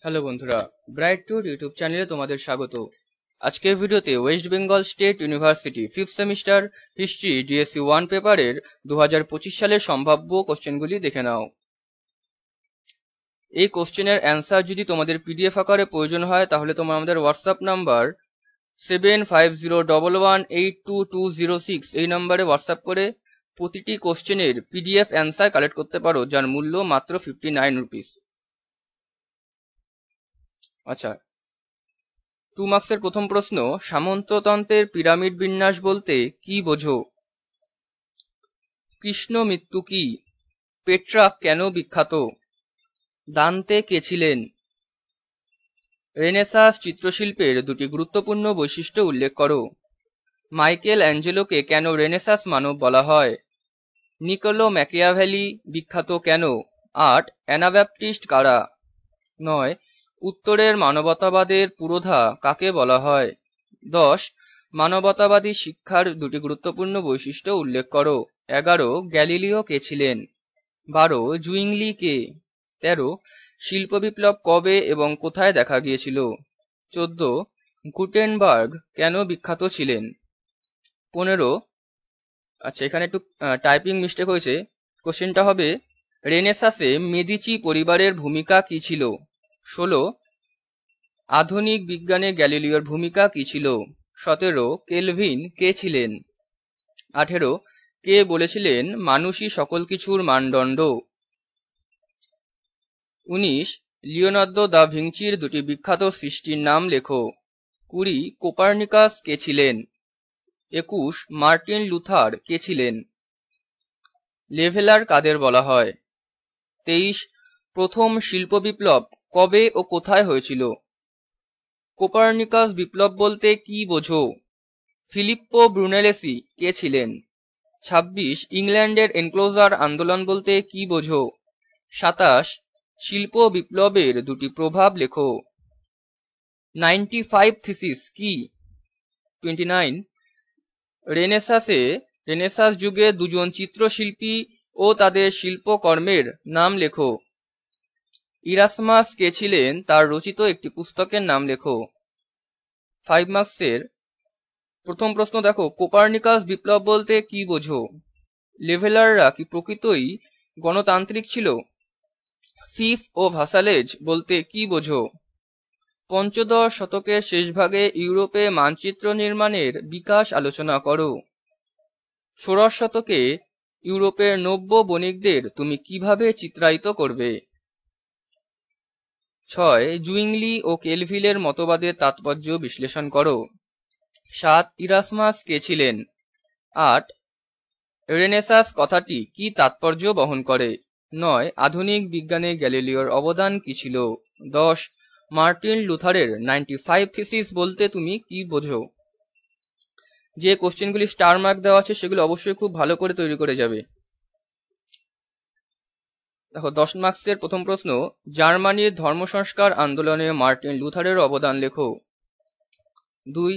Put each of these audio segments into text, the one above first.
Hello বন্ধুরা, bright tour YouTube চ্যানেলে তোমাদের স্বাগত। আজকের ভিডিওতে West Bengal state university 5th semester history DSC 1 পেপারের 2025 সালের সম্ভাব্য কোশ্চেনগুলি দেখে নাও। এই কোশ্চেনের অ্যান্সার যদি তোমাদের পিডিএফ আকারে প্রয়োজন হয় তাহলে তোমরা আমাদের হোয়াটসঅ্যাপ নাম্বার 7501182206 এই নাম্বারে হোয়াটসঅ্যাপ করে প্রতিটি কোশ্চেনের পিডিএফ অ্যান্সার কালেক্ট করতে পারো, যার মূল্য মাত্র 59 রুপিস। আচ্ছা, 2 মার্কসের প্রথম প্রশ্ন, সামন্ততন্ত্রের পিরামিড বিন্যাস বলতে কি বোঝো? কৃষ্ণ মৃত্যু কি? পেট্রাক কেন বিখ্যাত? দান্তে কে ছিলেন? রেনেসাঁস চিত্রশিল্পের দুটি গুরুত্বপূর্ণ বৈশিষ্ট্য উল্লেখ করো। মাইকেল অ্যাঞ্জেলোকে কেন রেনেসাঁস মানব বলা হয়? নিকোলো ম্যাকিয়াভেলি বিখ্যাত কেন? 8 অ্যানাব্যাপটিস্ট কারা? 9 উত্তরের মানবতাবাদের পুরোধা কাকে বলা হয়? 10 মানবতাবাদী শিক্ষার দুটি গুরুত্বপূর্ণ বৈশিষ্ট্য উল্লেখ করো। 11 গ্যালিলিও কে ছিলেন? 12 জুইংলি কে? 13 শিল্প বিপ্লব কবে এবং কোথায় দেখা গিয়েছিল? 14 গুটেনবার্গ কেন বিখ্যাত ছিলেন? 15 আচ্ছা, এখানে একটু টাইপিং মিস্টেক হয়েছে। কোশ্চেনটা হবে, রেনেসাঁসে মেদিচি পরিবারের ভূমিকা কি ছিল? 16 আধুনিক বিজ্ঞানে গ্যালিলিওর ভূমিকা কি ছিল? 17 কেলভিন কে ছিলেন? 18 কে বলেছিলেন মানুষই সকল কিছুর মানদণ্ড? 19 লিওনার্দো দা ভিঞ্চির দুটি বিখ্যাত সৃষ্টির নাম লেখো। 20 কোপার্নিকাস কে ছিলেন? 21 মার্টিন লুথার কে ছিলেন? লেভেলার কাদের বলা হয়? 23 প্রথম শিল্প বিপ্লব কবে ও কোথায় হয়েছিল? কোপার্নিকাস বিপ্লব বলতে কি বোঝো? ফিলিপ্পো ব্রুনেলেসি কে ছিলেন? 26 ইংল্যান্ডের এনক্লোজার আন্দোলন বলতে কি বোঝো? 27 শিল্প বিপ্লবের দুটি প্রভাব লেখো। 95 থিসিস কি? 29 রেনেসাঁস যুগে দুজন চিত্রশিল্পী ও তাদের শিল্পকর্মের নাম লেখো। ইরাসমাস কে ছিলেন? তার রচিত একটি পুস্তকের নাম লেখো। 5 মার্কসের প্রথম প্রশ্ন দেখো, কোপার্নিকাস বিপ্লব বলতে কি বোঝো? লেভেলাররা কি প্রকৃতই গণতান্ত্রিক ছিল? ফিফ ও ভাসালেজ বলতে কি বোঝো? পঞ্চদশ শতকের শেষভাগে ইউরোপে মানচিত্র নির্মাণের বিকাশ আলোচনা করো। ষোড়শ শতকে ইউরোপের নব্য বণিকদের তুমি কিভাবে চিত্রায়িত করবে? 6 জুইংলি ও কেলভিলের মতবাদের তাৎপর্য বিশ্লেষণ করো। 7 ইরাসমাস কে ছিলেন? 8 রেনেসাঁস কথাটি কি তাৎপর্য বহন করে? 9 আধুনিক বিজ্ঞানে গ্যালিলিওর অবদান কি ছিল? 10 মার্টিন লুথারের 95 থিসিস বলতে তুমি কি বোঝো? যে কোশ্চেনগুলি স্টার মার্ক দেওয়া আছে সেগুলো অবশ্যই খুব ভালো করে তৈরি করে যাবে। দেখো, 10 মার্কসের প্রথম প্রশ্ন, জার্মানির ধর্ম সংস্কার আন্দোলনে মার্টিন লুথারের অবদান লেখো। 2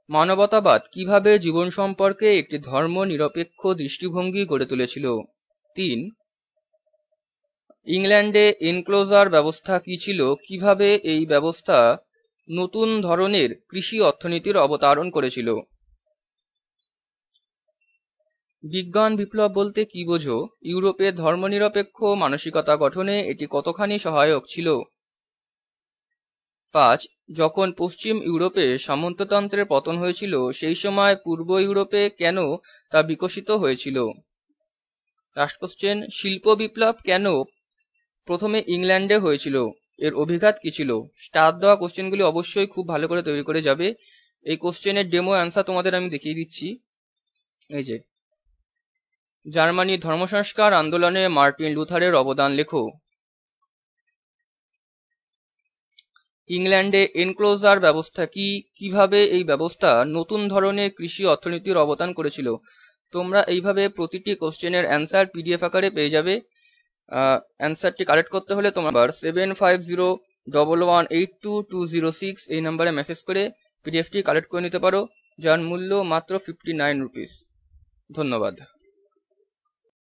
মানবতাবাদ কিভাবে জীবন সম্পর্কে একটি ধর্ম নিরপেক্ষ দৃষ্টিভঙ্গি গড়ে তুলেছিল? 3 ইংল্যান্ডে এনক্লোজার ব্যবস্থা কি ছিল? কিভাবে এই ব্যবস্থা নতুন ধরনের কৃষি অর্থনীতির অবতারণ করেছিল? বিজ্ঞান বিপ্লব বলতে কি বোঝো? ইউরোপের ধর্মনিরপেক্ষ মানসিকতা গঠনে এটি কতখানি সহায়ক ছিল? 5 যখন পশ্চিম ইউরোপে সামন্ততন্ত্রের পতন হয়েছিল সেই সময় পূর্ব ইউরোপে কেন তা বিকশিত হয়েছিল? লাস্ট কোশ্চেন, শিল্প বিপ্লব কেন প্রথমে ইংল্যান্ডে হয়েছিল? এর অভিঘাত কি ছিল? স্টার দেওয়া কোশ্চেনগুলি অবশ্যই খুব ভালো করে তৈরি করে যাবে। এই কোশ্চেনের ডেমো অ্যান্সার তোমাদের আমি দেখিয়ে দিচ্ছি। এই যে, জার্মানির ধর্ম সংস্কার আন্দোলনে মার্টিন লুথারের অবদান লেখো। ইংল্যান্ডে এনক্লোজার ব্যবস্থা কি? কিভাবে এই ব্যবস্থা নতুন ধরনের কৃষি অর্থনীতির অবদান করেছিল? তোমরা এইভাবে প্রতিটি কোশ্চেনের অ্যান্সার পিডিএফ আকারে পেয়ে যাবে। অ্যান্সারটি কালেক্ট করতে হলে তোমার 7501182206 এই নাম্বারে মেসেজ করে পিডিএফটি কালেক্ট করে নিতে পারো, যার মূল্য মাত্র 59 রুপিস। ধন্যবাদ।